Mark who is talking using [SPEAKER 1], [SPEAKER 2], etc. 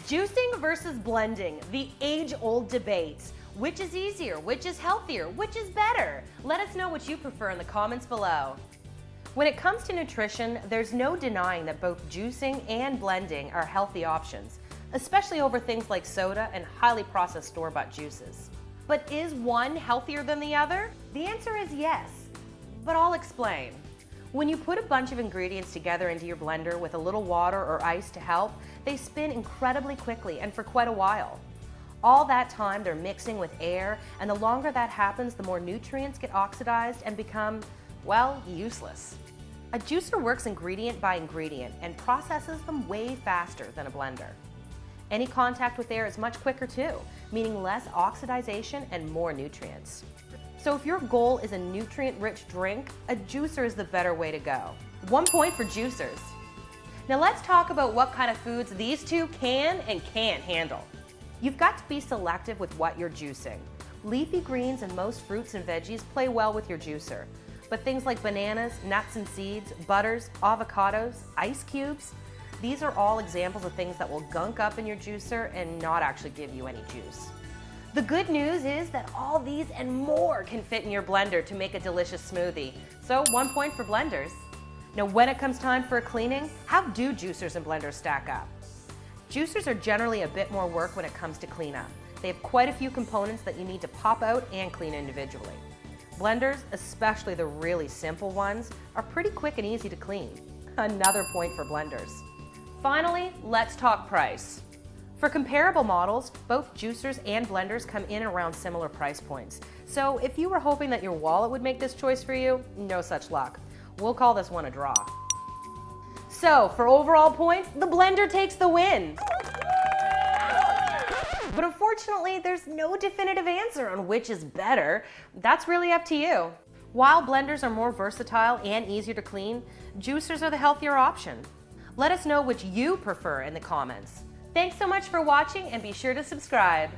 [SPEAKER 1] Juicing versus blending, the age-old debate. Which is easier? Which is healthier? Which is better? Let us know what you prefer in the comments below. When it comes to nutrition, there's no denying that both juicing and blending are healthy options, especially over things like soda and highly processed store-bought juices. But is one healthier than the other? The answer is yes, but I'll explain. When you put a bunch of ingredients together into your blender with a little water or ice to help, they spin incredibly quickly and for quite a while. All that time they're mixing with air, and the longer that happens, the more nutrients get oxidized and become, well, useless. A juicer works ingredient by ingredient and processes them way faster than a blender. Any contact with air is much quicker too, meaning less oxidization and more nutrients. So if your goal is a nutrient-rich drink, a juicer is the better way to go. 1 point for juicers. Now let's talk about what kind of foods these two can and can't handle. You've got to be selective with what you're juicing. Leafy greens and most fruits and veggies play well with your juicer, but things like bananas, nuts and seeds, butters, avocados, ice cubes, these are all examples of things that will gunk up in your juicer and not actually give you any juice. The good news is that all these and more can fit in your blender to make a delicious smoothie. So 1 point for blenders. Now when it comes time for a cleaning, how do juicers and blenders stack up? Juicers are generally a bit more work when it comes to cleanup. They have quite a few components that you need to pop out and clean individually. Blenders, especially the really simple ones, are pretty quick and easy to clean. Another point for blenders. Finally, let's talk price. For comparable models, both juicers and blenders come in around similar price points. So if you were hoping that your wallet would make this choice for you, no such luck. We'll call this one a draw. So for overall points, the blender takes the win. But unfortunately, there's no definitive answer on which is better. That's really up to you. While blenders are more versatile and easier to clean, juicers are the healthier option. Let us know which you prefer in the comments. Thanks so much for watching, and be sure to subscribe.